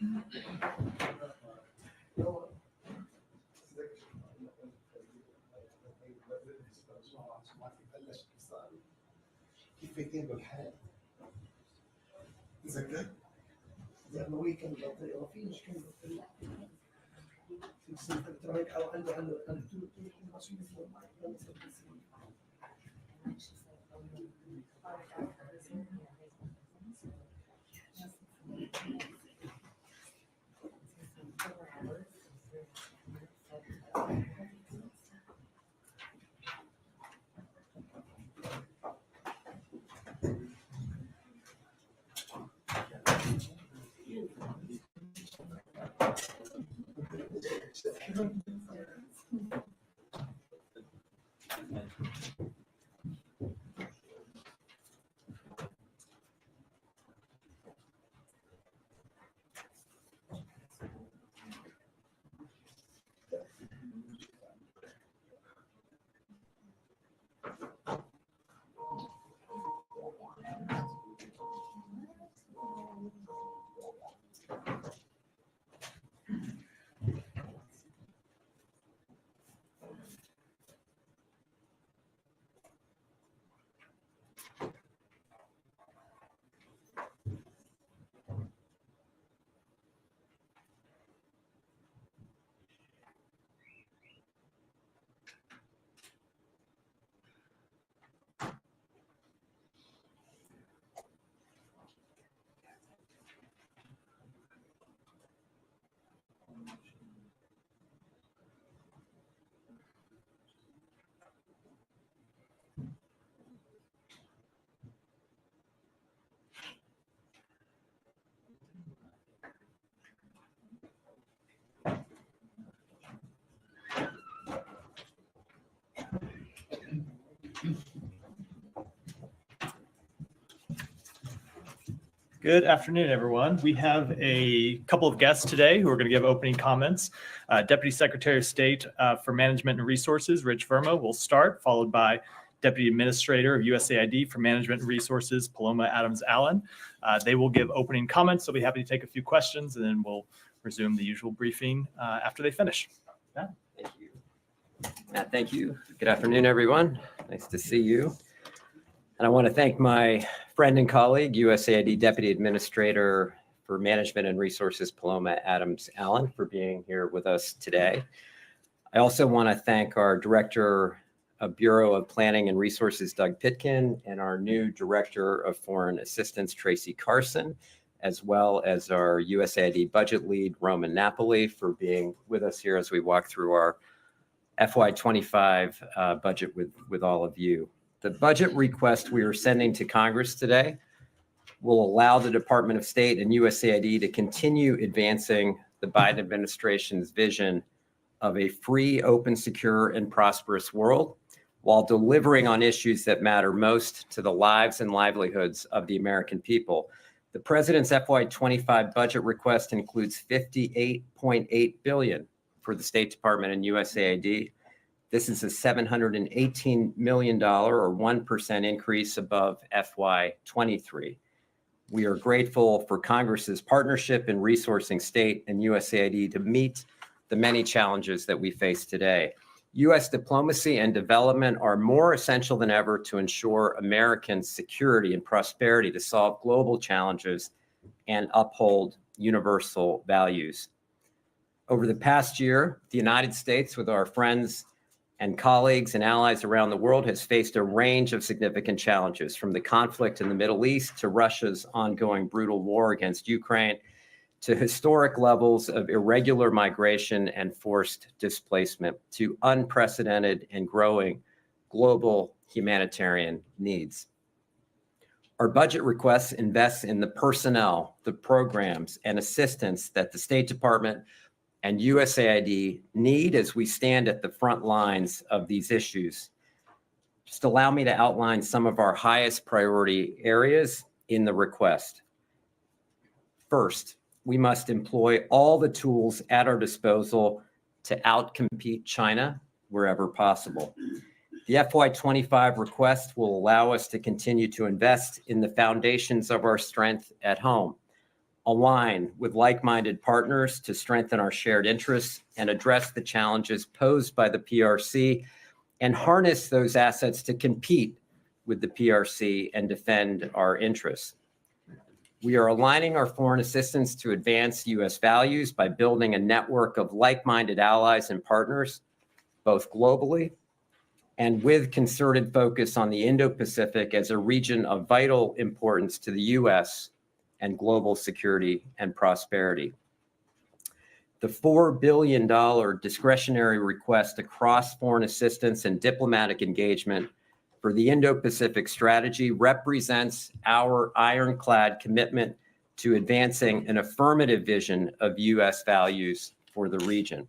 كيف يتم الحال؟ تذكر؟ لأنه هو كان بطيء وفي مشكلة بطيء. في سنة تراك أو عنده مسؤولية Good afternoon, everyone. We have a couple of guests today who are going to give opening comments. Deputy Secretary of State for Management and Resources, Rich Verma, will start, followed by Deputy Administrator of USAID for Management and Resources, Paloma Adams-Allen. They will give opening comments. So we'll be happy to take a few questions, and then we'll resume the usual briefing after they finish. Matt? Thank you. Matt, thank you. Good afternoon, everyone. Nice to see you. And I want to thank my friend and colleague, USAID Deputy Administrator for Management and Resources, Paloma Adams-Allen, for being here with us today. I also want to thank our Director of Bureau of Planning and Resources, Doug Pitkin, and our new Director of Foreign Assistance, Tracy Carson, as well as our USAID Budget Lead, Roman Napoli, for being with us here as we walk through our FY25 budget with all of you. The budget request we are sending to Congress today will allow the Department of State and USAID to continue advancing the Biden administration's vision of a free, open, secure, and prosperous world, while delivering on issues that matter most to the lives and livelihoods of the American people. The President's FY25 budget request includes $58.8 billion for the State Department and USAID. This is a $718 million or 1% increase above FY23. We are grateful for Congress's partnership in resourcing state and USAID to meet the many challenges that we face today. U.S. diplomacy and development are more essential than ever to ensure American security and prosperity, to solve global challenges and uphold universal values. Over the past year, the United States, with our friends and colleagues and allies around the world, has faced a range of significant challenges, from the conflict in the Middle East to Russia's ongoing brutal war against Ukraine, to historic levels of irregular migration and forced displacement, to unprecedented and growing global humanitarian needs. Our budget requests invest in the personnel, the programs, and assistance that the State Department and USAID need as we stand at the front lines of these issues. Just allow me to outline some of our highest priority areas in the request. First, we must employ all the tools at our disposal to outcompete China wherever possible. The FY25 request will allow us to continue to invest in the foundations of our strength at home. align with like-minded partners to strengthen our shared interests and address the challenges posed by the PRC and harness those assets to compete with the PRC and defend our interests. We are aligning our foreign assistance to advance U.S. values by building a network of like-minded allies and partners, both globally and with concerted focus on the Indo-Pacific as a region of vital importance to the U.S. and global security and prosperity. The $4 billion discretionary request across foreign assistance and diplomatic engagement for the Indo-Pacific strategy represents our ironclad commitment to advancing an affirmative vision of U.S. values for the region.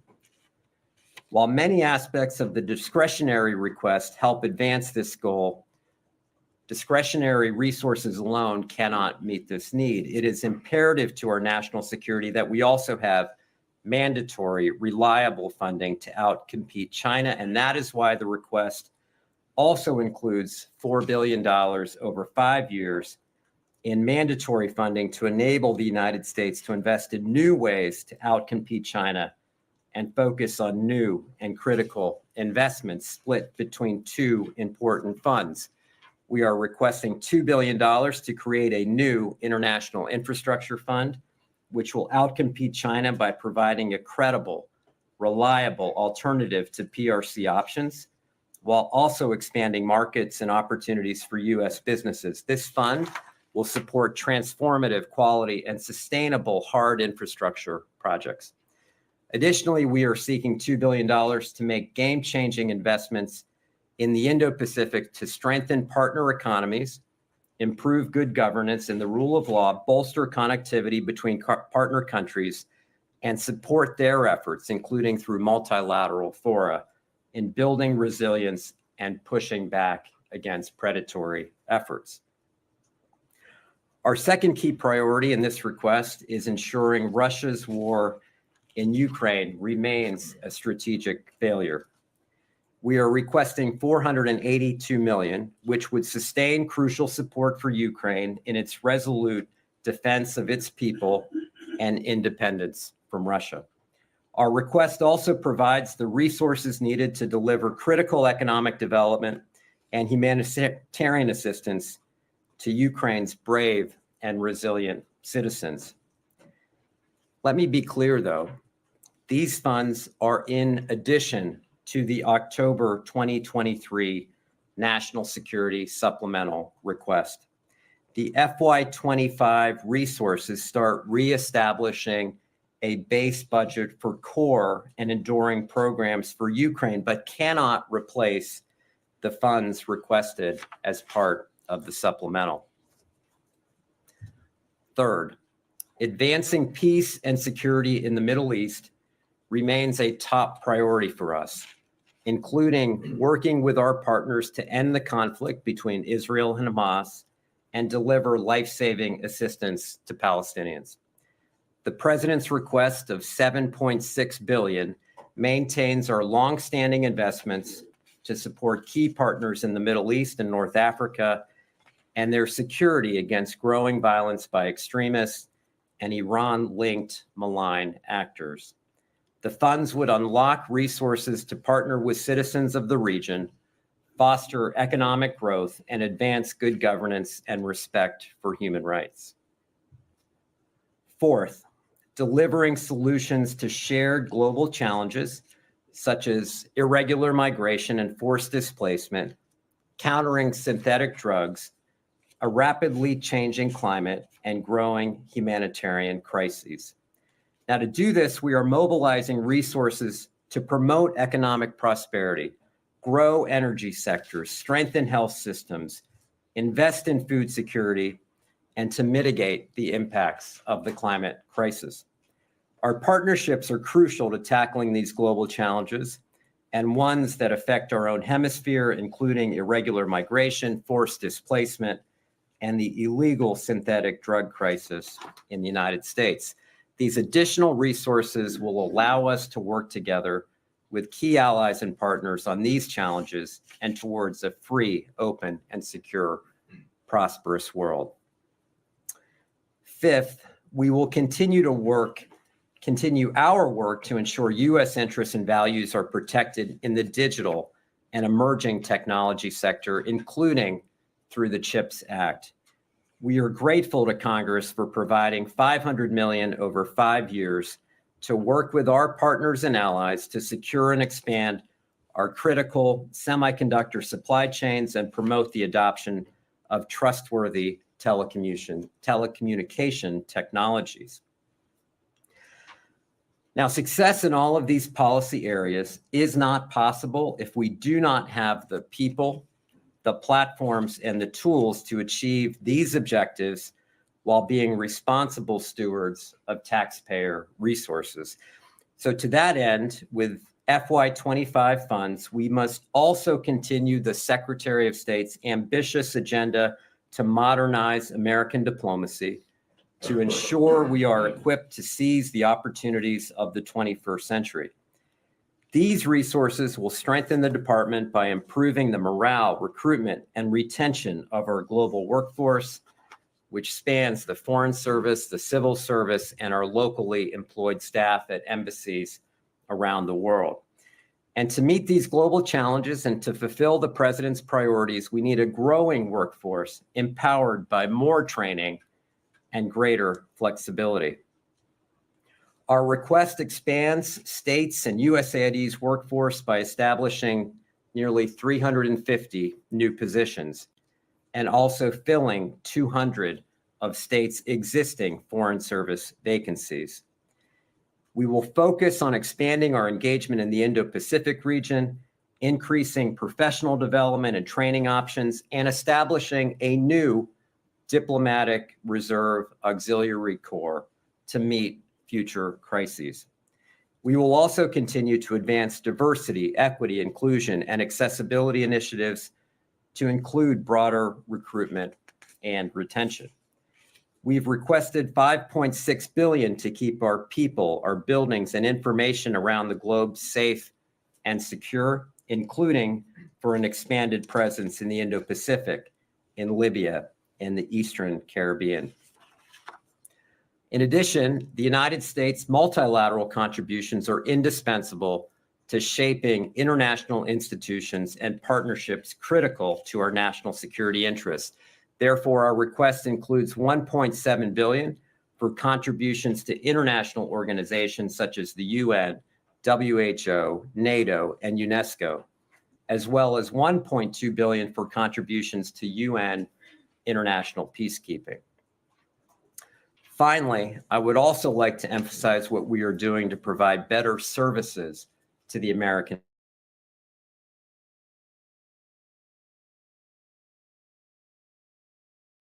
While many aspects of the discretionary request help advance this goal, discretionary resources alone cannot meet this need. It is imperative to our national security that we also have mandatory, reliable funding to outcompete China, and that is why the request also includes $4 billion over 5 years in mandatory funding to enable the United States to invest in new ways to outcompete China and focus on new and critical investments split between two important funds. We are requesting $2 billion to create a new international infrastructure fund, which will outcompete China by providing a credible, reliable alternative to PRC options, while also expanding markets and opportunities for U.S. businesses. This fund will support transformative, quality, and sustainable hard infrastructure projects. Additionally, we are seeking $2 billion to make game-changing investments in the Indo-Pacific to strengthen partner economies, improve good governance and the rule of law, bolster connectivity between partner countries, and support their efforts, including through multilateral fora, in building resilience and pushing back against predatory efforts. Our second key priority in this request is ensuring Russia's war in Ukraine remains a strategic failure. We are requesting $482 million, which would sustain crucial support for Ukraine in its resolute defense of its people and independence from Russia. Our request also provides the resources needed to deliver critical economic development and humanitarian assistance to Ukraine's brave and resilient citizens. Let me be clear, though. These funds are in addition to the October 2023 National Security Supplemental Request. The FY25 resources start reestablishing a base budget for core and enduring programs for Ukraine, but cannot replace the funds requested as part of the supplemental. Third, advancing peace and security in the Middle East remains a top priority for us, including working with our partners to end the conflict between Israel and Hamas and deliver life-saving assistance to Palestinians. The President's request of $7.6 billion maintains our longstanding investments to support key partners in the Middle East and North Africa and their security against growing violence by extremists and Iran-linked malign actors. The funds would unlock resources to partner with citizens of the region, foster economic growth, and advance good governance and respect for human rights. Fourth, delivering solutions to shared global challenges such as irregular migration and forced displacement, countering synthetic drugs, a rapidly changing climate, and growing humanitarian crises. Now, to do this, we are mobilizing resources to promote economic prosperity, grow energy sectors, strengthen health systems, invest in food security, and to mitigate the impacts of the climate crisis. Our partnerships are crucial to tackling these global challenges and ones that affect our own hemisphere, including irregular migration, forced displacement, and the illegal synthetic drug crisis in the United States. These additional resources will allow us to work together with key allies and partners on these challenges and towards a free, open, and secure, prosperous world. Fifth, We will continue our work to ensure U.S. interests and values are protected in the digital and emerging technology sector, including through the CHIPS Act. We are grateful to Congress for providing $500 million over 5 years to work with our partners and allies to secure and expand our critical semiconductor supply chains and promote the adoption of trustworthy telecommunication technologies. Now, success in all of these policy areas is not possible if we do not have the people, the platforms, and the tools to achieve these objectives while being responsible stewards of taxpayer resources. So to that end, with FY25 funds, we must also continue the Secretary of State's ambitious agenda to modernize American diplomacy, to ensure we are equipped to seize the opportunities of the 21st century. These resources will strengthen the department by improving the morale, recruitment, and retention of our global workforce, which spans the Foreign Service, the Civil Service, and our locally employed staff at embassies around the world. And to meet these global challenges and to fulfill the President's priorities, we need a growing workforce empowered by more training and greater flexibility. Our request expands states and USAID's workforce by establishing nearly 350 new positions and also filling 200 of states' existing Foreign Service vacancies. We will focus on expanding our engagement in the Indo-Pacific region, increasing professional development and training options, and establishing a new Diplomatic Reserve Auxiliary Corps to meet future crises. We will also continue to advance diversity, equity, inclusion, and accessibility initiatives to include broader recruitment and retention. We've requested $5.6 billion to keep our people, our buildings, and information around the globe safe and secure, including for an expanded presence in the Indo-Pacific, in Libya, and the Eastern Caribbean. In addition, the United States' multilateral contributions are indispensable to shaping international institutions and partnerships critical to our national security interests. Therefore, our request includes $1.7 billion for contributions to international organizations such as the UN, WHO, NATO, and UNESCO, as well as $1.2 billion for contributions to UN international peacekeeping. Finally, I would also like to emphasize what we are doing to provide better services to the American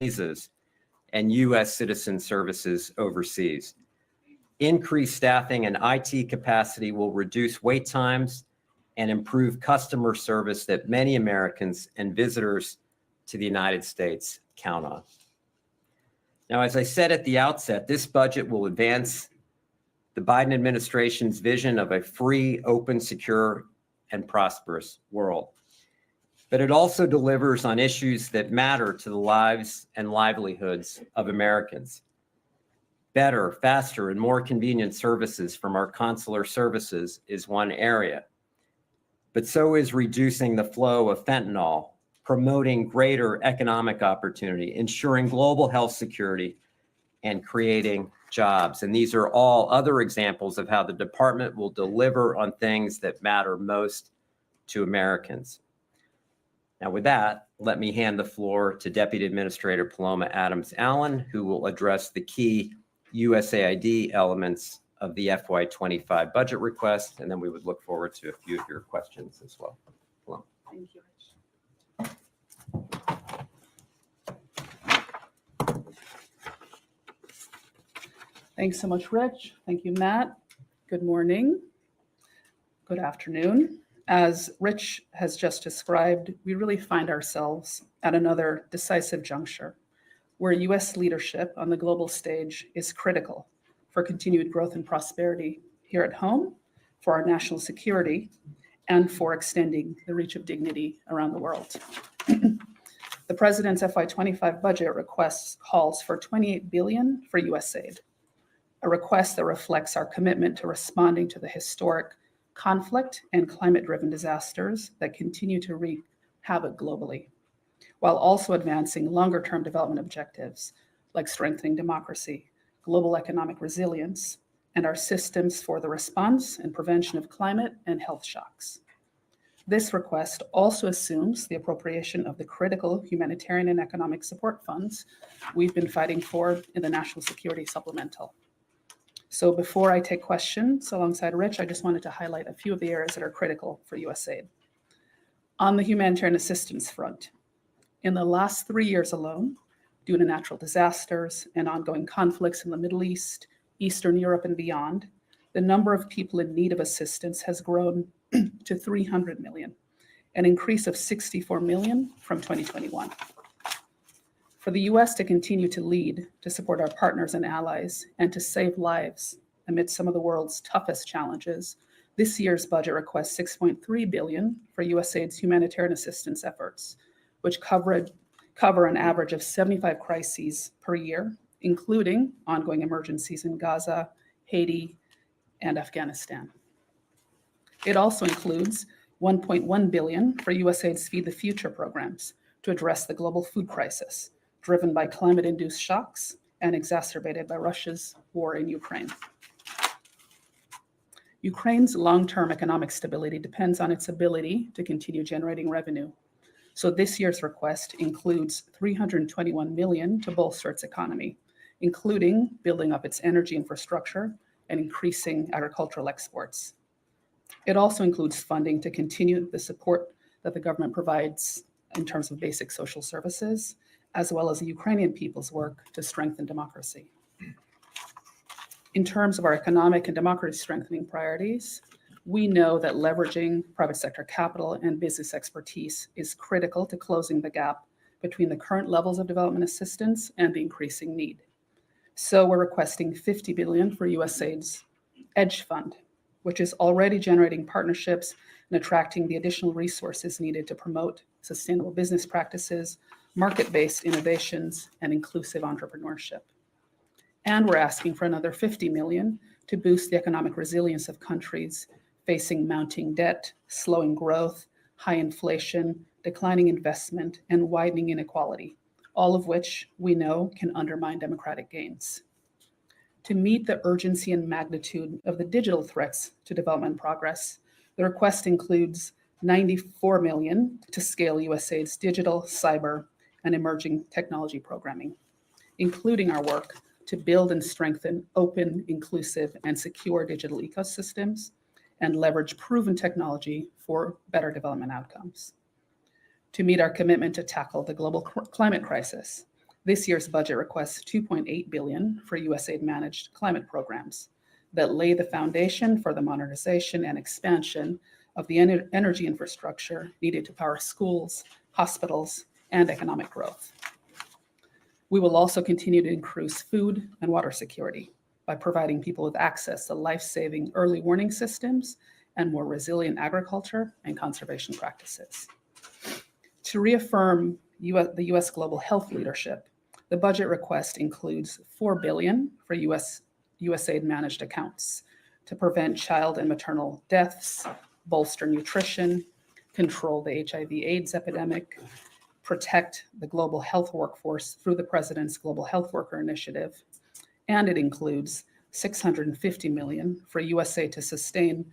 visas and U.S. citizen services overseas. Increased staffing and IT capacity will reduce wait times and improve customer service that many Americans and visitors to the United States count on. Now, as I said at the outset, this budget will advance the Biden administration's vision of a free, open, secure, and prosperous world. But it also delivers on issues that matter to the lives and livelihoods of Americans. Better, faster, and more convenient services from our consular services is one area. But so is reducing the flow of fentanyl, promoting greater economic opportunity, ensuring global health security, and creating jobs. And these are all other examples of how the department will deliver on things that matter most to Americans. Now, with that, let me hand the floor to Deputy Administrator Paloma Adams-Allen, who will address the key USAID elements of the FY25 budget request, and then we would look forward to a few of your questions as well. Paloma. Thank you, Rich. Thanks so much, Rich. Thank you, Matt. Good morning. Good afternoon. As Rich has just described, we really find ourselves at another decisive juncture where U.S. leadership on the global stage is critical for continued growth and prosperity here at home, for our national security, and for extending the reach of dignity around the world. The President's FY25 budget requests calls for $28 billion for USAID, a request that reflects our commitment to responding to the historic conflict and climate-driven disasters that continue to wreak havoc globally, while also advancing longer-term development objectives like strengthening democracy, global economic resilience, and our systems for the response and prevention of climate and health shocks. This request also assumes the appropriation of the critical humanitarian and economic support funds we've been fighting for in the National Security Supplemental. So before I take questions alongside Rich, I just wanted to highlight a few of the areas that are critical for USAID. On the humanitarian assistance front, in the last 3 years alone, due to natural disasters and ongoing conflicts in the Middle East, Eastern Europe, and beyond, the number of people in need of assistance has grown to 300 million, an increase of 64 million from 2021. For the US to continue to lead, to support our partners and allies, and to save lives amid some of the world's toughest challenges, this year's budget requests $6.3 billion for USAID's humanitarian assistance efforts, which cover an average of 75 crises per year, including ongoing emergencies in Gaza, Haiti, and Afghanistan. It also includes $1.1 billion for USAID's Feed the Future programs to address the global food crisis, driven by climate-induced shocks and exacerbated by Russia's war in Ukraine. Ukraine's long-term economic stability depends on its ability to continue generating revenue. So this year's request includes $321 million to bolster its economy, including building up its energy infrastructure and increasing agricultural exports. It also includes funding to continue the support that the government provides in terms of basic social services, as well as the Ukrainian people's work to strengthen democracy. In terms of our economic and democracy strengthening priorities, we know that leveraging private sector capital and business expertise is critical to closing the gap between the current levels of development assistance and the increasing need. So we're requesting $50 billion for USAID's EDGE Fund, which is already generating partnerships and attracting the additional resources needed to promote sustainable business practices, market-based innovations, and inclusive entrepreneurship. And we're asking for another $50 million to boost the economic resilience of countries facing mounting debt, slowing growth, high inflation, declining investment, and widening inequality, all of which we know can undermine democratic gains. To meet the urgency and magnitude of the digital threats to development progress, the request includes $94 million to scale USAID's digital, cyber, and emerging technology programming, including our work to build and strengthen open, inclusive, and secure digital ecosystems and leverage proven technology for better development outcomes. To meet our commitment to tackle the global climate crisis, this year's budget requests $2.8 billion for USAID-managed climate programs that lay the foundation for the modernization and expansion of the energy infrastructure needed to power schools, hospitals, and economic growth. We will also continue to increase food and water security by providing people with access to life-saving early warning systems and more resilient agriculture and conservation practices. To reaffirm the U.S. global health leadership, the budget request includes $4 billion for USAID-managed accounts to prevent child and maternal deaths, bolster nutrition, control the HIV/AIDS epidemic, protect the global health workforce through the President's Global Health Worker Initiative, and it includes $650 million for USAID to sustain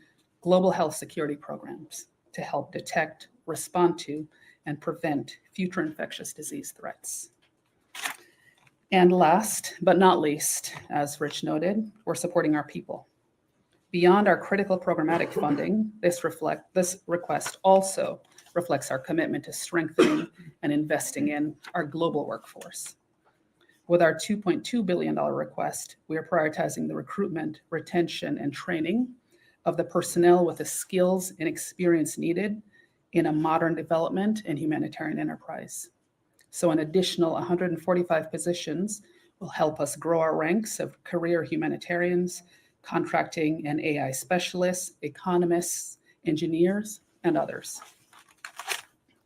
global health security programs to help detect, respond to, and prevent future infectious disease threats. And last but not least, as Rich noted, we're supporting our people. Beyond our critical programmatic funding, this request also reflects our commitment to strengthening and investing in our global workforce. With our $2.2 billion request, we are prioritizing the recruitment, retention, and training of the personnel with the skills and experience needed in a modern development and humanitarian enterprise. So an additional 145 positions will help us grow our ranks of career humanitarians, contracting and AI specialists, economists, engineers, and others.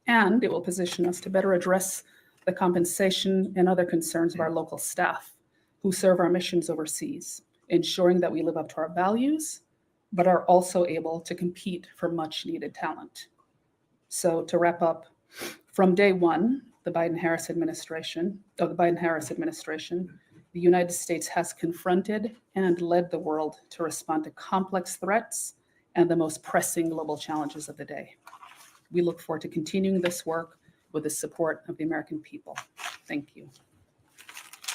And it will position us to better address the compensation and other concerns of our local staff who serve our missions overseas, ensuring that we live up to our values, but are also able to compete for much needed talent. So to wrap up, from day one, the Biden-Harris administration, the United States has confronted and led the world to respond to complex threats and the most pressing global challenges of the day. We look forward to continuing this work with the support of the American people. Thank you.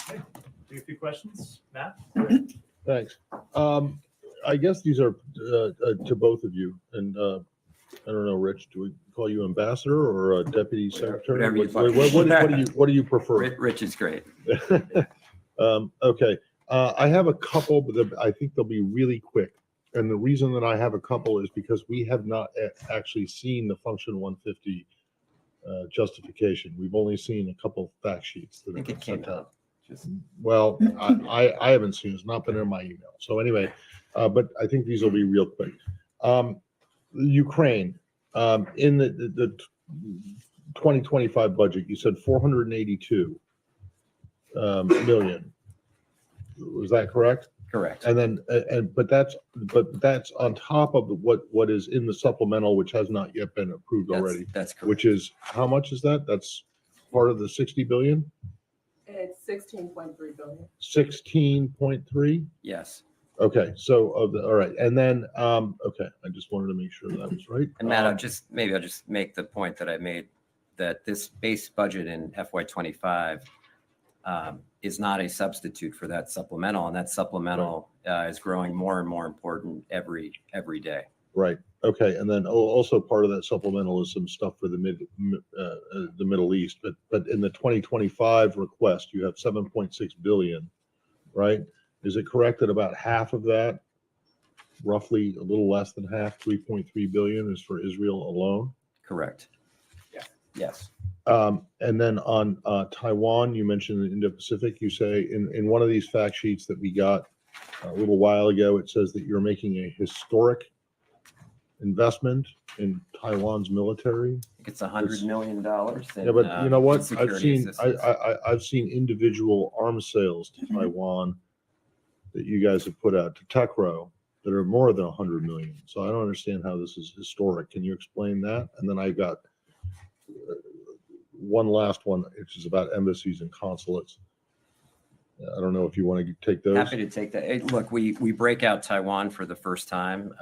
Okay. Take a few questions. Matt? Thanks. I guess these are to both of you. And I don't know, Rich, do we call you ambassador or deputy secretary? Whatever you What do you prefer? Rich is great. Okay. I have a couple, but I think they'll be really quick. And the reason that I have a couple is because we have not actually seen the Function 150 justification. We've only seen a couple fact sheets that I think have it been came sent out. out. Just Well, I haven't seen it. It's not been in my email. So anyway, but I think these will be real quick. Ukraine, in the 2025 budget, you said 482 million. Was that correct? correct. And then, but that's on top of what is in the supplemental, which has not yet been approved already, That's correct. which is, how much is that? That's part of the 60 billion? It's 16.3 billion. 16.3? Yes. Okay, so all right, and then okay, I just wanted to make sure that was right. And Matt, I'll just make the point that I made, that this base budget in FY25 is not a substitute for that supplemental, and that supplemental is growing more and more important every day. Right. Okay, and then also part of that supplemental is some stuff for the Middle East, but in the 2025 request, you have 7.6 billion, right? Is it correct that about half of that, roughly a little less than half, 3.3 billion, is for Israel alone? Correct. Yeah. Yes. And then on Taiwan, you mentioned the Indo-Pacific. You say in one of these fact sheets that we got a little while ago, it says that you're making a historic investment in Taiwan's military. I think it's $100 million. Yeah, but you know what? I've security seen assistance. I've seen individual arms sales to Taiwan that you guys have put out to TechRo that are more than 100 million. So I don't understand how this is historic. Can you explain that? And then I got one last one, which is about embassies and consulates. I don't know if you want to take those. Happy to take that. Hey, look, we break out Taiwan for the first time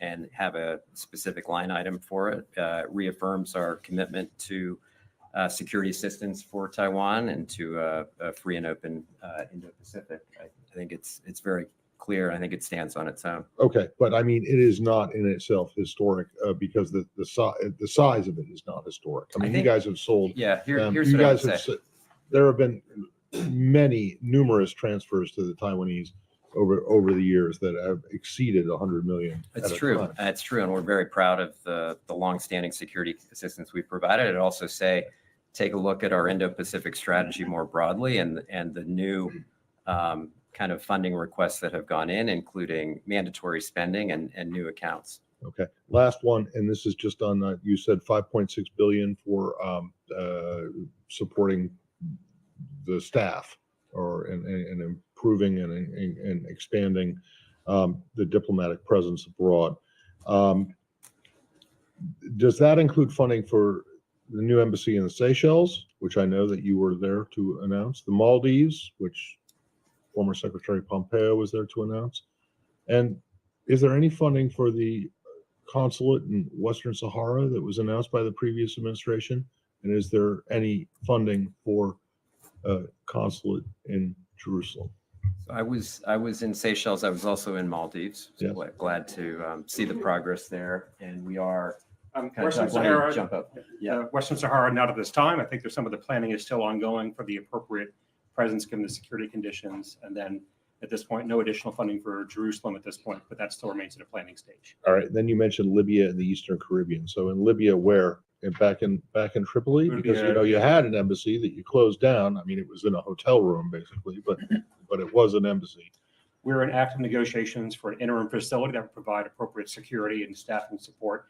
and have a specific line item for it. Reaffirms our commitment to security assistance for Taiwan and to a free and open Indo-Pacific. I think it's very clear. I think it stands on its own. Okay, but I mean, it is not in itself historic because the size of it is not historic. I mean, you guys have sold. Yeah, here's you what I guys would have say. there have been numerous transfers to the Taiwanese over the years that have exceeded 100 million. It's true. It's true, and we're very proud of the longstanding security assistance we've provided. I'd also say, take a look at our Indo-Pacific strategy more broadly, and the new kind of funding requests that have gone in, including mandatory spending and new accounts. Okay, last one, and this is just on. You said 5.6 billion for supporting the staff, or and improving and expanding the diplomatic presence abroad. Does that include funding for the new embassy in the Seychelles, which I know that you were there to announce, the Maldives, which former Secretary Pompeo was there to announce, and is there any funding for the consulate in Western Sahara that was announced by the previous administration? And is there any funding for a consulate in Jerusalem? So I was in Seychelles. I was also in Maldives. So Yes. glad to see the progress there, and we are. Western Sahara, Jump up. Yeah. Western Sahara, not at this time. I think there's some of the planning is still ongoing for the appropriate presence given the security conditions. And then at this point, no additional funding for Jerusalem at this point, but that still remains at a planning stage. All right. Then you mentioned Libya and the Eastern Caribbean. So in Libya, where? Back in Tripoli? Libya. Because you had an embassy that you closed down. I mean, it was in a hotel room basically, but it was an embassy. We're in active negotiations for an interim facility that will provide appropriate security and staffing support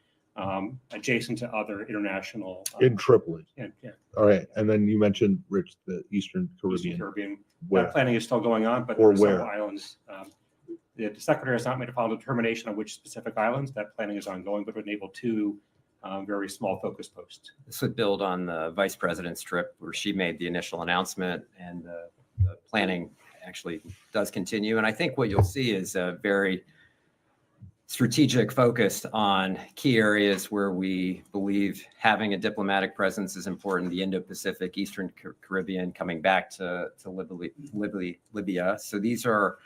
adjacent to other international. In Tripoli. Yeah. All right. And then you mentioned, Rich, the Eastern Caribbean. Eastern Caribbean. Where? That planning is still going on, but Or there are where? several islands The secretary has not made a final determination on which specific islands. That planning is ongoing, but would enable two very small focus posts. This would build on the vice president's trip where she made the initial announcement, and the planning actually does continue. And I think what you'll see is a very strategic focus on key areas where we believe having a diplomatic presence is important: the Indo-Pacific, Eastern Caribbean, coming back to Libya. So these are,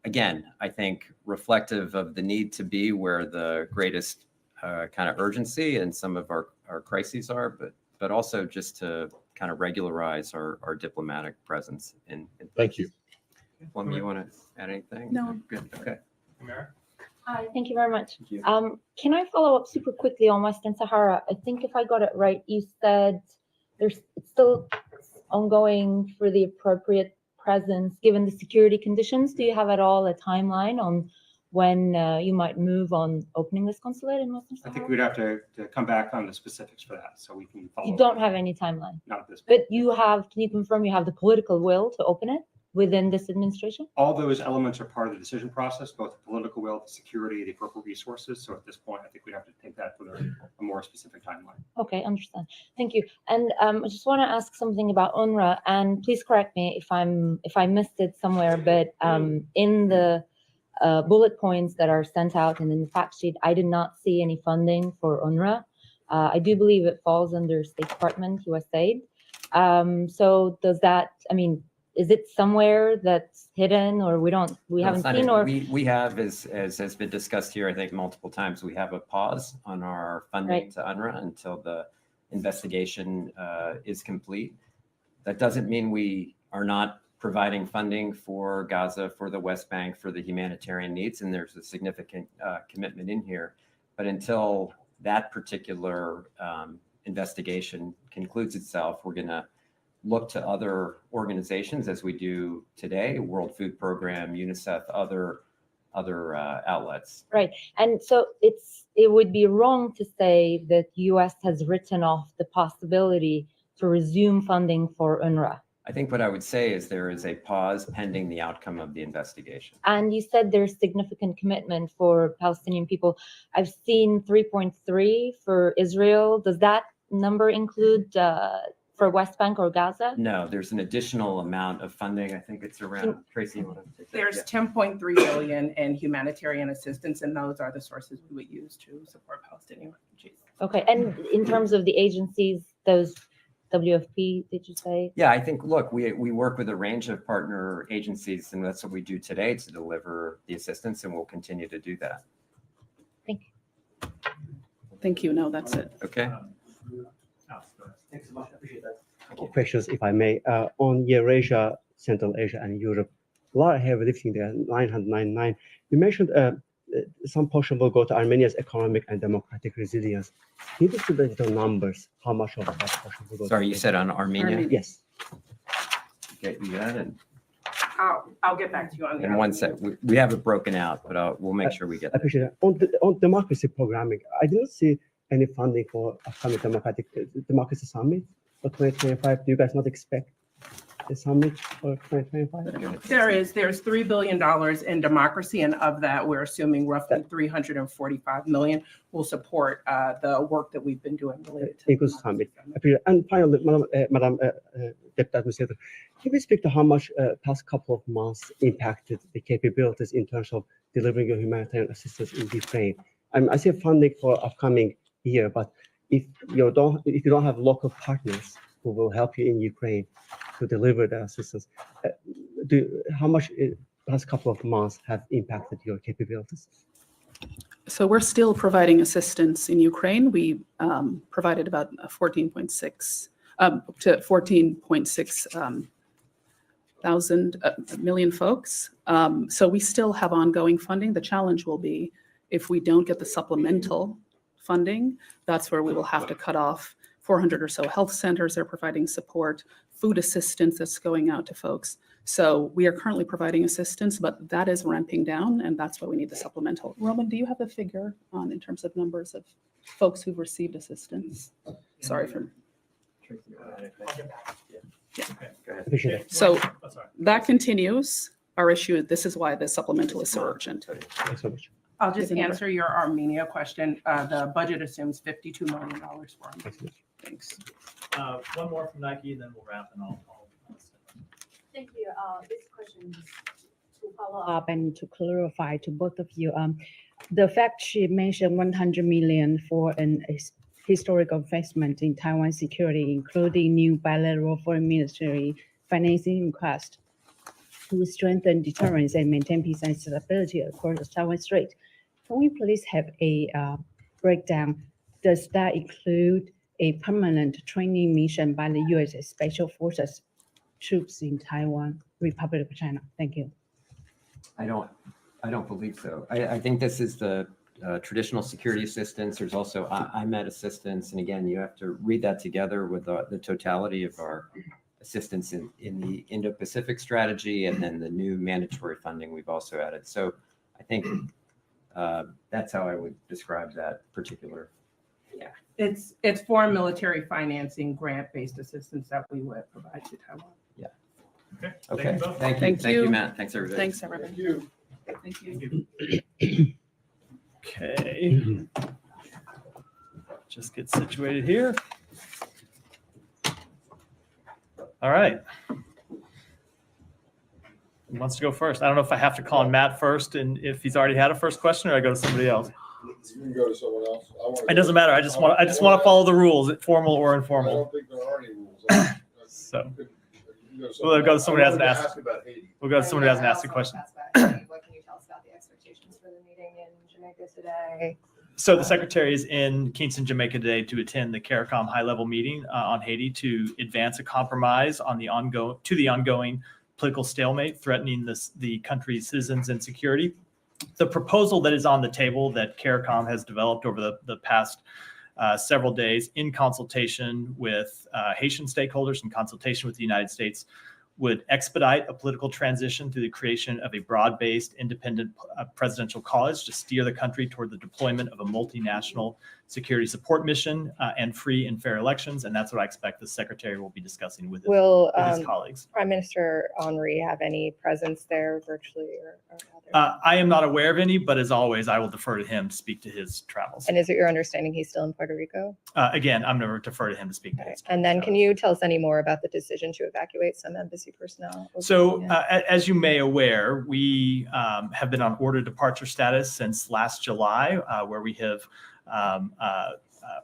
again, I think reflective of the need to be where the greatest kind of urgency and some of our crises are, but also just to kind of regularize our diplomatic presence in Thank you. Plum, you want to add anything? No. Good. Okay. Amira? Hi, thank you very much. Thank you. Can I follow up super quickly on Western Sahara? I think if I got it right, you said it's still ongoing for the appropriate presence given the security conditions. Do you have at all a timeline on when you might move on opening this consulate in Western I Sahara? think we'd have to come back on the specifics for that, so we can follow. You up. don't have any timeline, Not at this point. but can you confirm you have the political will to open it within this administration? All those elements are part of the decision process, both the political will, the security, the appropriate resources. So at this point, I think we'd have to take that for a more specific timeline. Okay, understand. Thank you. And I just want to ask something about UNRWA, and please correct me if I missed it somewhere, but in the bullet points that are sent out and in the fact sheet, I did not see any funding for UNRWA. I do believe it falls under State Department, USAID. So does that, I mean, is it somewhere that's hidden or we haven't seen, or? We have, as has been discussed here, I think multiple times, we have a pause on our funding to UNRWA until the investigation is complete. That doesn't mean we are not providing funding for Gaza, for the West Bank, for the humanitarian needs, and there's a significant commitment in here. But until that particular investigation concludes itself, we're going to look to other organizations as we do today, World Food Program, UNICEF, other outlets. Right. And so it would be wrong to say that U.S. has written off the possibility to resume funding for UNRWA. I think what I would say is there is a pause pending the outcome of the investigation. And you said there's significant commitment for Palestinian people. I've seen 3.3 for Israel. Does that number include for West Bank or Gaza? No, there's an additional amount of funding. I think it's around, Tracy, you want to take that? There's Yeah. 10.3 billion in humanitarian assistance, and those are the sources we would use to support Palestinian refugees. Okay. And in terms of the agencies, those WFP, did you say? Yeah, I think, look, we work with a range of partner agencies, and that's what we do today to deliver the assistance, and we'll continue to do that. Thank you. Thank you. No, that's it. Okay? Thanks so much. I appreciate that. Questions, if I may, on Eurasia, Central Asia, and Europe. A lot of heavy lifting there, 999. You mentioned some portion will go to Armenia's economic and democratic resilience. Can you just give the numbers? How much of that portion will go? Sorry, to you said on Armenia? Armenia. Yes. Okay, you got it. I'll get back to you on that. In one sec, we have it broken out, but we'll make sure we get I that. appreciate that. On democracy programming, I didn't see any funding for upcoming democracy summit for 2025. Do you guys not expect a summit for 2025? There's $3 billion in democracy, and of that, we're assuming roughly 345 million will support the work that we've been doing related to Includes summit. I appreciate it. And finally, Madam Deputy Administrator, can we speak to how much past couple of months impacted the capabilities in terms of delivering your humanitarian assistance in Ukraine? I see funding for upcoming year, but if you don't have local partners who will help you in Ukraine to deliver the assistance, how much past couple of months have impacted your capabilities? So we're still providing assistance in Ukraine. We provided about 14.6 to 14.6 million folks. So we still have ongoing funding. The challenge will be if we don't get the supplemental funding, that's where we will have to cut off 400 or so health centers. They're providing support, food assistance that's going out to folks. So we are currently providing assistance, but that is ramping down, and that's why we need the supplemental. Roman, do you have the figure on in terms of numbers of folks who've received assistance? Sorry for. Appreciate it. So that continues. our issue. This is why the supplemental is so urgent. Thanks so much. I'll just Give me answer your Armenia question. The budget assumes $52 million for Armenia. Thanks so much. Thanks. One more from Nike, and then we'll wrap and I'll Thank you. This question is to follow up and to clarify to both of you. The fact she mentioned 100 million for an historical investment in Taiwan security, including new bilateral foreign ministry financing request to strengthen deterrence and maintain peace and stability across the Taiwan Strait. Can we please have a breakdown? Does that include a permanent training mission by the U.S. Special Forces troops in Taiwan, Republic of China? Thank you. I don't believe so. I think this is the traditional security assistance. There's also IMED assistance. And again, you have to read that together with the totality of our assistance in the Indo-Pacific strategy and then the new mandatory funding we've also added. So I think that's how I would describe that particular. Yeah, it's foreign military financing grant-based assistance that we would provide to Taiwan. Okay, both. thank you. Thank Thank you, you. Matt. Thanks, everybody. Thanks, everybody. Thank you. Thank you. Okay. Just get situated here. All right. Who wants to go first? I don't know if I have to call on Matt first and if he's already had a first question, or I go to somebody else. You can go to someone else. It doesn't matter. I just want to follow the rules, formal or informal. think there are any rules. So we'll go to someone who hasn't asked. We'll go to someone who hasn't asked a question. What can you tell us about the expectations for the meeting in Jamaica today? So the secretary is in Kingston, Jamaica today to attend the CARICOM high-level meeting on Haiti to advance a compromise on the ongoing political stalemate threatening the country's citizens and security. The proposal that is on the table that CARICOM has developed over the past several days in consultation with Haitian stakeholders, in consultation with the United States, would expedite a political transition through the creation of a broad-based independent presidential college to steer the country toward the deployment of a multinational security support mission and free and fair elections. And that's what I expect the secretary will be discussing with his colleagues. Prime Minister Henry have any presence there virtually or other? I am not aware of any, but as always, I will defer to him to speak to his travels. And is it your understanding he's still in Puerto Rico? Again, I'm going to defer to him to speak to his And then travels. can you tell us any more about the decision to evacuate some embassy personnel? So as you may aware, we have been on order departure status since last July, where we have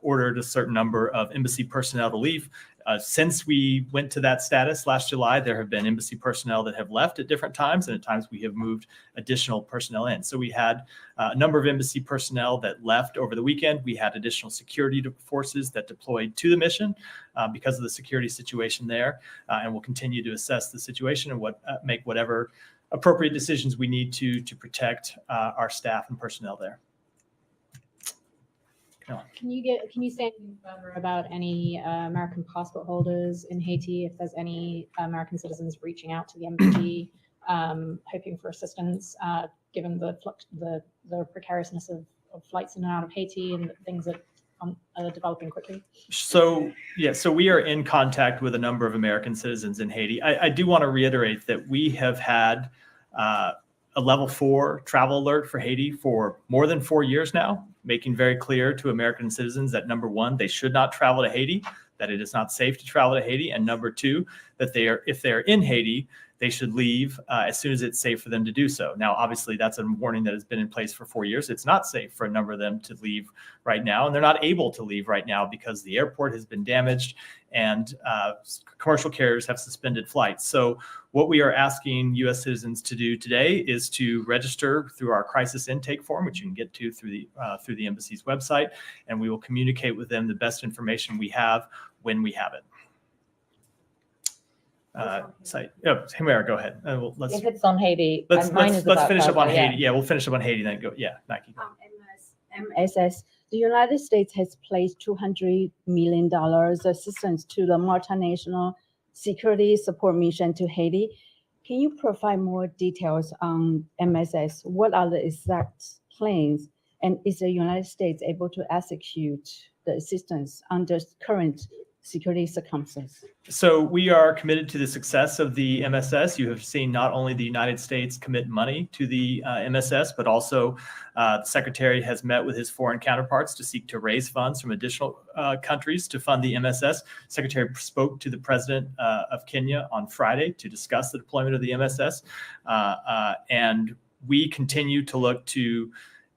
ordered a certain number of embassy personnel to leave. Since we went to that status last July, there have been embassy personnel that have left at different times, and at times we have moved additional personnel in. So we had a number of embassy personnel that left over the weekend. We had additional security forces that deployed to the mission because of the security situation there, and we'll continue to assess the situation and make whatever appropriate decisions we need to protect our staff and personnel there. Can you say anything further about any American passport holders in Haiti? If there's any American citizens reaching out to the embassy, hoping for assistance, given the precariousness of flights in and out of Haiti and things that are developing quickly? So we are in contact with a number of American citizens in Haiti. I do want to reiterate that we have had a level 4 travel alert for Haiti for more than 4 years now, making very clear to American citizens that number 1, they should not travel to Haiti, that it is not safe to travel to Haiti, and number 2, that if they are in Haiti, they should leave as soon as it's safe for them to do so. Now, obviously, that's a warning that has been in place for 4 years. It's not safe for a number of them to leave right now, and they're not able to leave right now because the airport has been damaged and commercial carriers have suspended flights. So what we are asking U.S. citizens to do today is to register through our crisis intake form, which you can get to through the embassy's website, and we will communicate with them the best information we have when we have it. Humera, go ahead. If it's on Haiti, let's finish up on Gaza, Haiti. Yeah, we'll finish up on Haiti, then go. Yeah, Nike. MSS, the United States has placed $200 million assistance to the multinational security support mission to Haiti. Can you provide more details on MSS? What are the exact plans? And is the United States able to execute the assistance under current security circumstances? So we are committed to the success of the MSS. You have seen not only the United States commit money to the MSS, but also the Secretary has met with his foreign counterparts to seek to raise funds from additional countries to fund the MSS. Secretary spoke to the President of Kenya on Friday to discuss the deployment of the MSS. And we continue to look to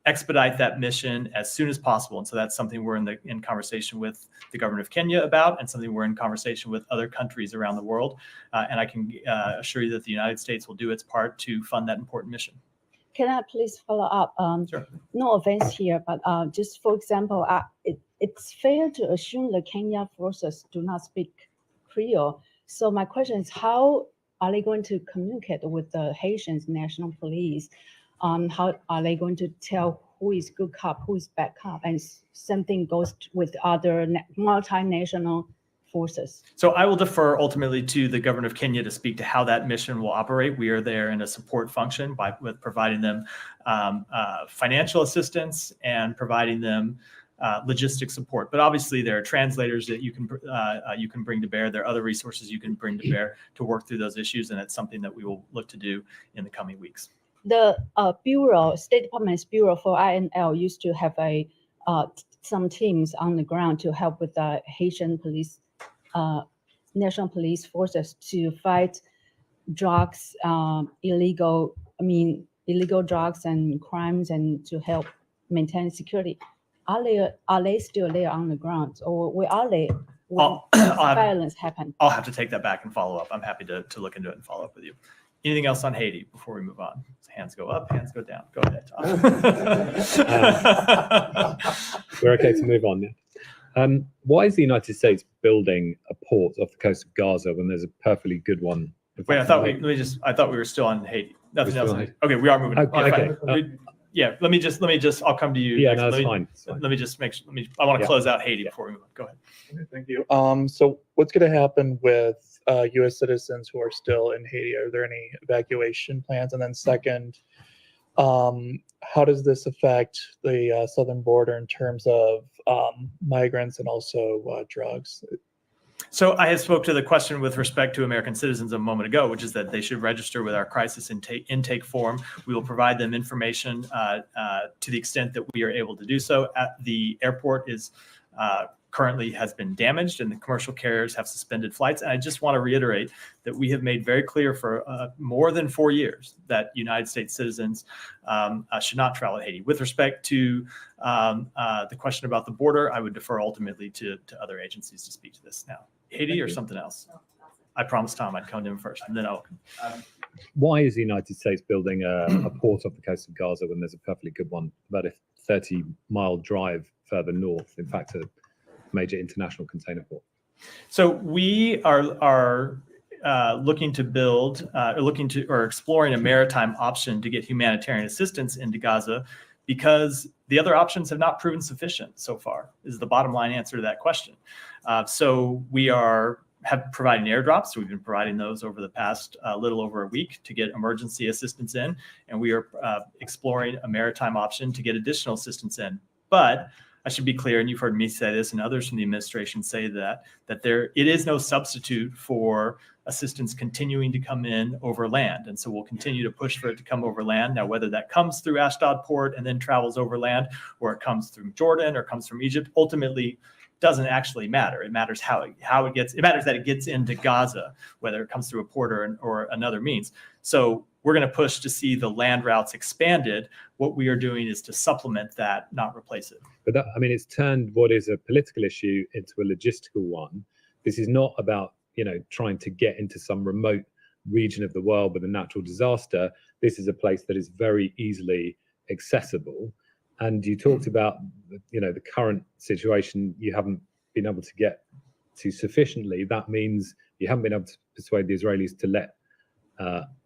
expedite that mission as soon as possible. And so that's something we're in conversation with the government of Kenya about, and something we're in conversation with other countries around the world. And I can assure you that the United States will do its part to fund that important mission. Can I please follow up? Sure. No offense here, but just for example, it's fair to assume the Kenya forces do not speak Creole. So my question is, how are they going to communicate with the Haitian National Police? How are they going to tell who is good cop, who is bad cop, and something goes with other multinational forces? So I will defer ultimately to the government of Kenya to speak to how that mission will operate. We are there in a support function with providing them financial assistance and providing them logistics support. But obviously there are translators that you can bring to bear. There are other resources you can bring to bear to work through those issues, and it's something that we will look to do in the coming weeks. The State Department's Bureau for INL used to have some teams on the ground to help with the Haitian police, national police forces to fight drugs, illegal drugs and crimes, and to help maintain security. Are they still there on the ground, or where are they when violence happens? I'll have to take that back and follow up. I'm happy to look into it and follow up with you. Anything else on Haiti before we move on? Hands go up, hands go down. Go ahead, Tom. We're okay to move on now. Why is the United States building a port off the coast of Gaza when there's a perfectly good one? Wait, I thought we were still on Haiti. Nothing else. Okay, we are moving. Okay. Yeah, let me just, I'll come to you. Yeah, next. no, that's fine. Let me just make sure, I want to close out Haiti before we move on. Go ahead. Okay, thank you. So what's going to happen with U.S. citizens who are still in Haiti? Are there any evacuation plans? And then second, how does this affect the southern border in terms of migrants and also drugs? So I had spoke to the question with respect to American citizens a moment ago, which is that they should register with our crisis intake form. We will provide them information to the extent that we are able to do so. The airport is currently has been damaged, and the commercial carriers have suspended flights. And I just want to reiterate that we have made very clear for more than 4 years that United States citizens should not travel to Haiti. With respect to the question about the border, I would defer ultimately to other agencies to speak to this now. Haiti or something else? I promised Tom I'd come to him first, and then I'll. Why is the United States building a port off the coast of Gaza when there's a perfectly good one about a 30-mile drive further north? In fact, a major international container port. So we are looking to build, or exploring a maritime option to get humanitarian assistance into Gaza, because the other options have not proven sufficient so far, is the bottom line answer to that question. So we have providing airdrops. So we've been providing those over the past little over a week to get emergency assistance in, and we are exploring a maritime option to get additional assistance in. But I should be clear, and you've heard me say this and others from the administration say that it is no substitute for assistance continuing to come in over land. And so we'll continue to push for it to come over land. Now, whether that comes through Ashdod port and then travels over land, or it comes through Jordan or comes from Egypt, ultimately doesn't actually matter. It matters it matters that it gets into Gaza, whether it comes through a port or another means. So we're going to push to see the land routes expanded. What we are doing is to supplement that, not replace it. But that, I mean, it's turned what is a political issue into a logistical one. This is not about, trying to get into some remote region of the world with a natural disaster. This is a place that is very easily accessible. And you talked about, the current situation you haven't been able to get to sufficiently. That means you haven't been able to persuade the Israelis to let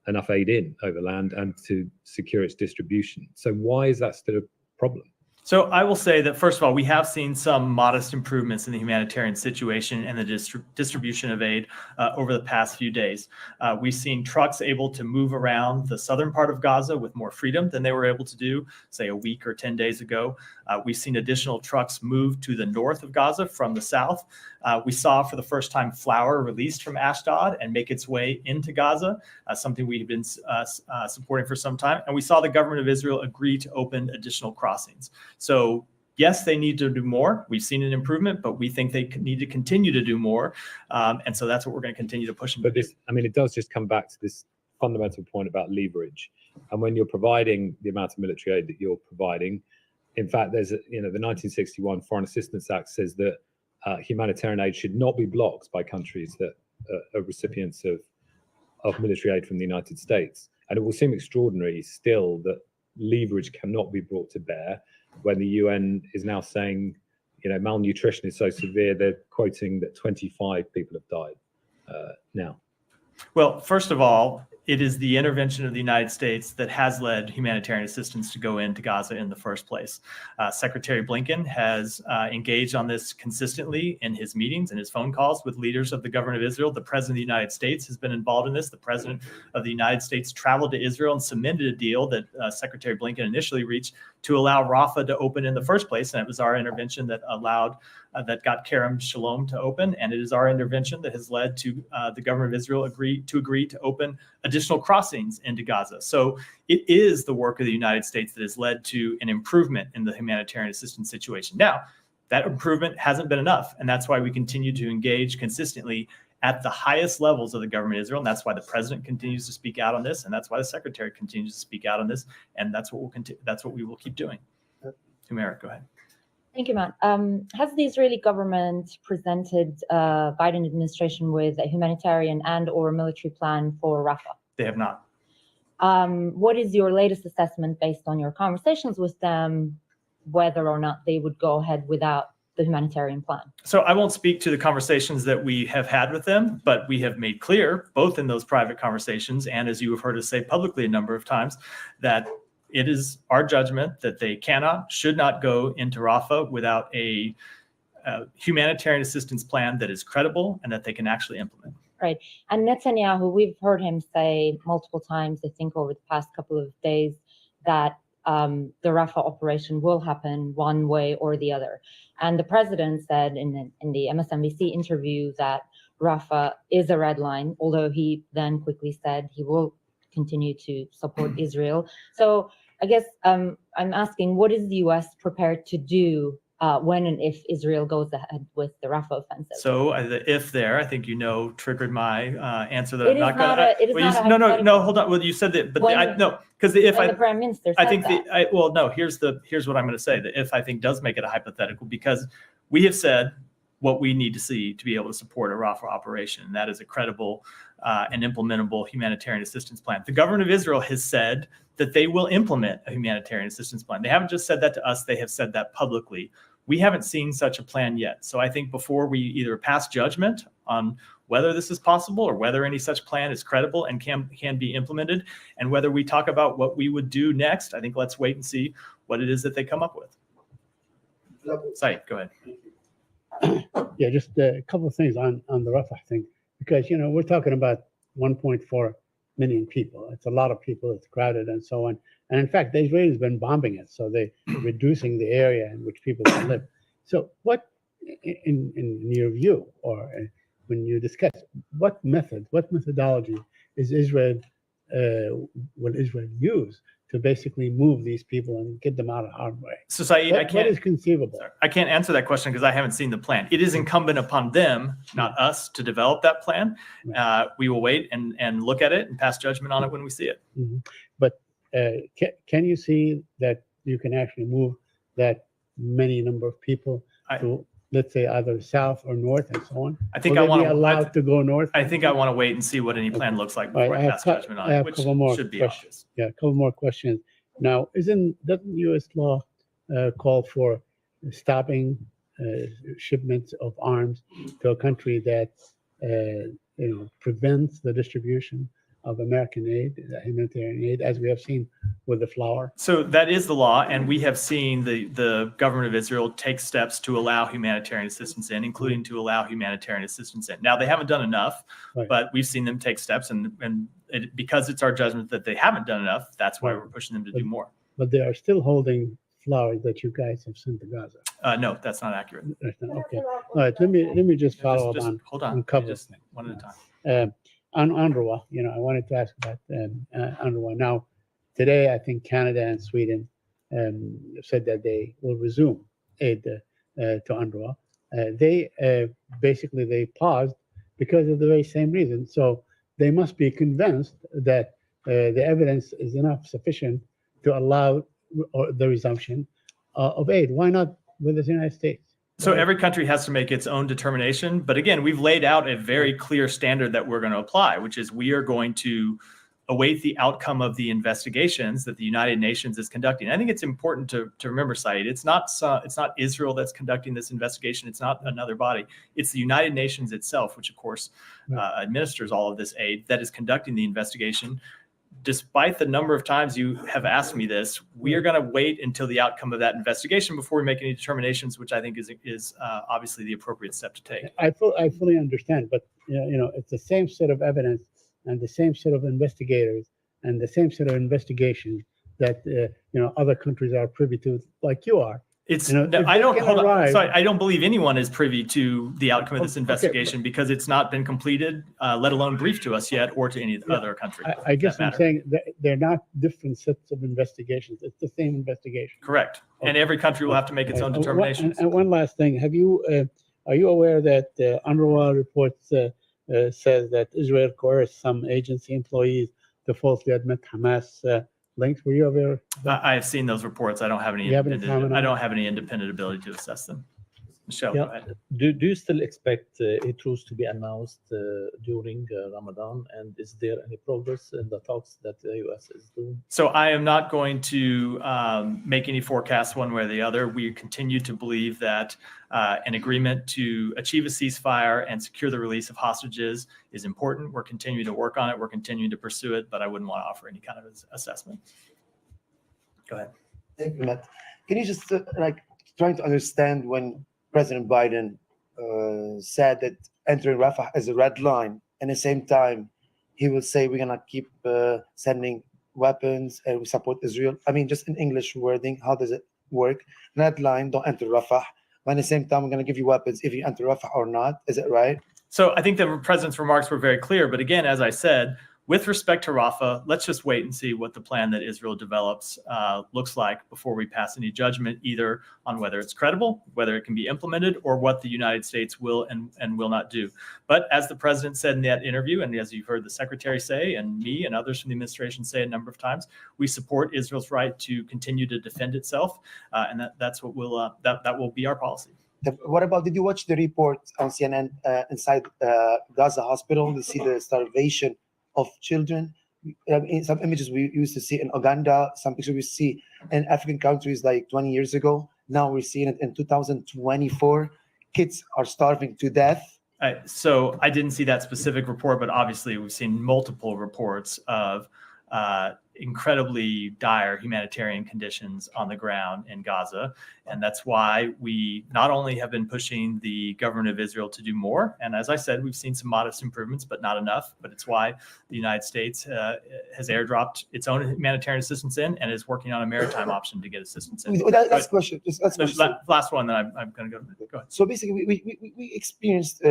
enough aid in over land and to secure its distribution. So why is that still a problem? So I will say that, first of all, we have seen some modest improvements in the humanitarian situation and the distribution of aid over the past few days. We've seen trucks able to move around the southern part of Gaza with more freedom than they were able to do, say, a week or 10 days ago. We've seen additional trucks move to the north of Gaza from the south. We saw for the first time flour released from Ashdod and make its way into Gaza, something we've been supporting for some time. And we saw the government of Israel agree to open additional crossings. So yes, they need to do more. We've seen an improvement, but we think they need to continue to do more. And so that's what we're going to continue to push them. But this, I mean, it does just come back to this fundamental point about leverage. And when you're providing the amount of military aid that you're providing, in fact, there's, the 1961 Foreign Assistance Act says that humanitarian aid should not be blocked by countries that are recipients of military aid from the United States. And it will seem extraordinary still that leverage cannot be brought to bear when the UN is now saying, malnutrition is so severe, they're quoting that 25 people have died now. Well, first of all, it is the intervention of the United States that has led humanitarian assistance to go into Gaza in the first place. Secretary Blinken has engaged on this consistently in his meetings and his phone calls with leaders of the government of Israel. The President of the United States has been involved in this. The President of the United States traveled to Israel and submitted a deal that Secretary Blinken initially reached to allow Rafah to open in the first place. And it was our intervention that allowed that got Kerem Shalom to open, and it is our intervention that has led to the government of Israel agree to open additional crossings into Gaza. So it is the work of the United States that has led to an improvement in the humanitarian assistance situation. Now, that improvement hasn't been enough, and that's why we continue to engage consistently at the highest levels of the government of Israel, and that's why the president continues to speak out on this, and that's why the secretary continues to speak out on this, and that's what we'll continue. That's what we will keep doing. Humera, go ahead. Thank you, Matt. Has the Israeli government presented Biden administration with a humanitarian and/or military plan for Rafah? They have not. What is your latest assessment based on your conversations with them, whether or not they would go ahead without the humanitarian plan? So I won't speak to the conversations that we have had with them, but we have made clear, both in those private conversations and as you have heard us say publicly a number of times, that it is our judgment that they should not go into Rafah without a humanitarian assistance plan that is credible and that they can actually implement. Right. And Netanyahu, we've heard him say multiple times, I think over the past couple of days, that the Rafah operation will happen one way or the other. And the president said in the MSNBC interview that Rafah is a red line, although he then quickly said he will continue to support Israel. So I guess I'm asking, what is the U.S. prepared to do when and if Israel goes ahead with the Rafah offensive? So the if there, I think triggered my answer that I'm not going to. No, hold on. Well, you said that, but because the if the Prime Minister said I think that. here's what I'm going to say. The if I think does make it a hypothetical because we have said what we need to see to be able to support a Rafah operation, and that is a credible and implementable humanitarian assistance plan. The government of Israel has said that they will implement a humanitarian assistance plan. They haven't just said that to us, they have said that publicly. We haven't seen such a plan yet. So I think before we either pass judgment on whether this is possible or whether any such plan is credible and can be implemented, and whether we talk about what we would do next, I think let's wait and see what it is that they come up with. Saeed, go ahead. Yeah, just a couple of things on the Rafah thing, because, we're talking about 1.4 million people. It's a lot of people. It's crowded and so on. And in fact, the Israelis have been bombing it. So they're reducing the area in which people can live. So what, in your view, or when you discuss, what methodology is will Israel use to basically move these people and get them out of harm's way? So Saeed, what is conceivable? I can't answer that question because I haven't seen the plan. It is incumbent upon them, not us, to develop that plan. We will wait and look at it and pass judgment on it when we see it. Mm-hmm. But can you see that you can actually move that many number of people to, let's say, either south or north and so on? I think I want to allowed to go north. I think I want to wait and see what any plan looks like before I pass judgment on it, which should be obvious. Yeah, a couple more questions. Now, doesn't U.S. law call for stopping shipments of arms to a country that prevents the distribution of American aid, humanitarian aid, as we have seen with the flour? So that is the law, and we have seen the government of Israel take steps to allow humanitarian assistance in, including to allow humanitarian assistance in. Now, they haven't done enough, Right. but we've seen them take steps, and because it's our judgment that they haven't done enough, that's why we're pushing them to do more. But they are still holding flour that you guys have sent to Gaza. No, that's not accurate. That's not- Okay. All right. Let me just follow Just up on hold on on, a couple of just things. one at a time. On UNRWA, I wanted to ask about UNRWA. Now, today, I think Canada and Sweden said that they will resume aid to UNRWA. Basically they paused because of the very same reason. So they must be convinced that the evidence is sufficient to allow the resumption of aid. Why not with the United States? So every country has to make its own determination. But again, we've laid out a very clear standard that we're going to apply, which is we are going to await the outcome of the investigations that the United Nations is conducting. I think it's important to remember, Saeed, it's not Israel that's conducting this investigation. It's not another body. It's the United Nations itself, which of course administers all of this aid, that is conducting the investigation. Despite the number of times you have asked me this, we are going to wait until the outcome of that investigation before we make any determinations, which I think is obviously the appropriate step to take. I fully understand, but it's the same set of evidence and the same set of investigators and the same set of investigations that other countries are privy to, like you are. It's You know, if I they don't can hold on. arrive- Sorry, I don't believe anyone is privy to the outcome of this Okay, investigation because it's not been completed, let alone briefed to us yet, or to any other country. I guess for that I'm matter. saying that they're not different sets of investigations. It's the same investigation. Correct. And every country will have to make its own determinations. And one last thing, are you aware that UNRWA reports says that Israel coerced some agency employees to falsely admit Hamas links? Were you aware of that? I have seen those reports. I don't have any You have any independent, comment on I it? don't have any independent ability to assess them. Michelle, go ahead. Do you still expect a truce to be announced during Ramadan? And is there any progress in the talks that the U.S. is doing? So I am not going to make any forecasts one way or the other. We continue to believe that an agreement to achieve a ceasefire and secure the release of hostages is important. We're continuing to work on it. We're continuing to pursue it, but I wouldn't want to offer any kind of assessment. Go ahead. Thank you, Matt. Can you just trying to understand when President Biden said that entering Rafah is a red line, and at the same time he will say we're gonna keep sending weapons and we support Israel. I mean, just in English wording, how does it work? Red line, don't enter Rafah. But at the same time, we're gonna give you weapons if you enter Rafah or not. Is it right? So I think the president's remarks were very clear. But again, as I said, with respect to Rafah, let's just wait and see what the plan that Israel develops looks like before we pass any judgment, either on whether it's credible, whether it can be implemented, or what the United States will and will not do. But as the president said in that interview, and as you've heard the secretary say, and me and others from the administration say a number of times, we support Israel's right to continue to defend itself, and that's what that will be our policy. What about, did you watch the report on CNN inside Gaza hospital? You see the starvation of children. In some images we used to see in Uganda, some pictures we see in African countries like 20 years ago. Now we're seeing it in 2024. Kids are starving to death. So I didn't see that specific report, but obviously we've seen multiple reports of incredibly dire humanitarian conditions on the ground in Gaza. And that's why we not only have been pushing the government of Israel to do more, and as I said, we've seen some modest improvements, but not enough. But it's why the United States has airdropped its own humanitarian assistance in and is working on a maritime option to get assistance in. Last question. Last one, then I'm going to go ahead. So basically, we experienced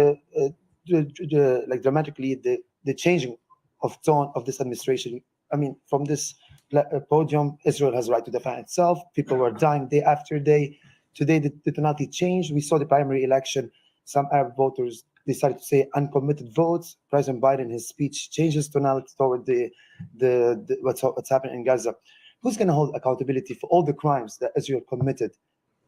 dramatically the changing of tone of this administration. I mean, from this podium, Israel has a right to defend itself. People were dying day after day. Today, the tonality changed. We saw the primary election. Some Arab voters decided to say uncommitted votes. President Biden, his speech changes tonality toward what's happening in Gaza. Who's going to hold accountability for all the crimes that Israel committed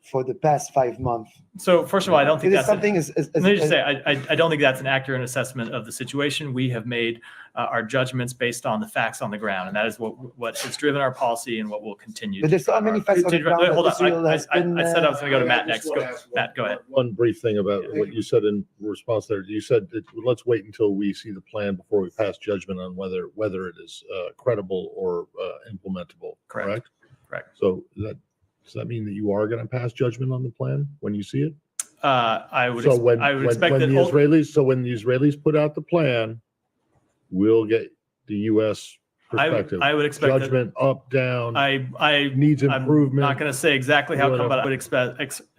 for the past 5 months. So first of all, I don't think It is that's something let me just say, I don't think that's an accurate assessment of the situation. We have made our judgments based on the facts on the ground, and that is what has driven our policy and what will continue. But there's so many facts on the ground that Hold on, Israel has I been, said I was going to go to Matt I just next. wanna Go, ask Matt, go ahead. One brief thing about what you said in response there. You said that let's wait until we see the plan before we pass judgment on whether it is credible or implementable. Correct. So does that mean that you are going to pass judgment on the plan when you see it? I would So when expect when that the Israelis put out the plan, we'll get the U.S. perspective. I would expect that- judgment up, down. I needs I'm improvement. not going to say exactly how come, whatever. but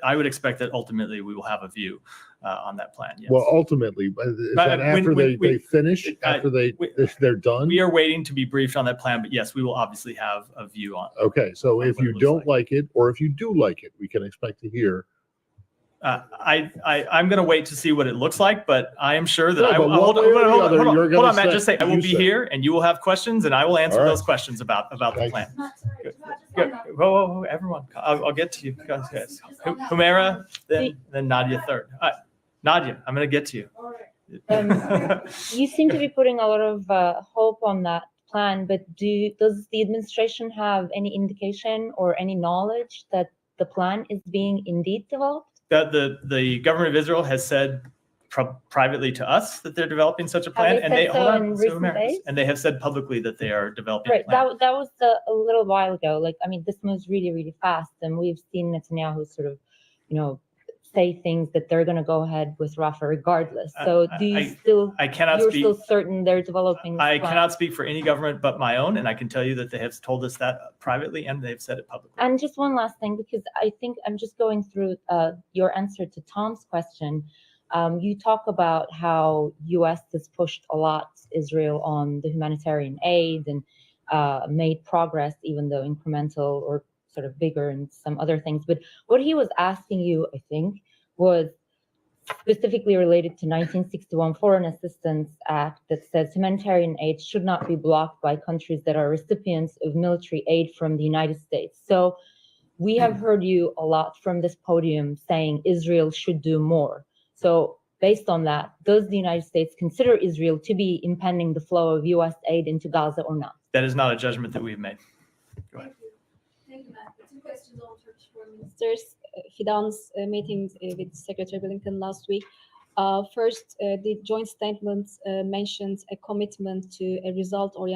I would expect that ultimately we will have a view on that plan. Yes. Well, ultimately, is But that when- after when they finish, I- after they're done? We are waiting to be briefed on that plan, but yes, we will obviously have a view on. Okay, so if what it you looks don't like it, or if you do like it, we can expect to hear. I'm going to wait to see what it looks like, but I am sure that No, I but will. one Hold way or the on, other, hold on, you're hold gonna on, Matt. say- Just say I will you be say. here, and you will have questions, and I will answer All right. those questions about the Thank plan. Whoa, everyone! I'll get to you guys. Humera, then Nadia third. Nadia, I'm going to get to you. You seem to be putting a lot of hope on that plan, but does the administration have any indication or any knowledge that the plan is being indeed developed? That the government of Israel has said privately to us that they're developing such a plan, they and said they so hold on, in so recent America, days? and they have said publicly that they are developing Right, a plan. that was a little while ago. Like, I mean, this moves really, really fast, and we've seen Netanyahu sort of, say things that they're going to go ahead with Rafah regardless. So do you you're still certain they're developing this I plan? cannot speak for any government but my own, and I can tell you that they have told us that privately, and they've said it publicly. And just one last thing, because I think I'm just going through your answer to Tom's question. You talk about how U.S. has pushed a lot Israel on the humanitarian aid and made progress, even though incremental or sort of bigger and some other things. But what he was asking you, I think, was specifically related to 1961 Foreign Assistance Act that says humanitarian aid should not be blocked by countries that are recipients of military aid from the United States. So we have heard you a lot from this podium saying Israel should do more. So based on that, does the United States consider Israel to be impeding the flow of U.S. aid into Gaza or not? That is not a judgment that we've made. Go ahead. Thank you, Matt. Two questions on Turkish foreign ministers. Fidan's meeting with Secretary Blinken last week. First, the joint statement mentions a commitment to a result-oriented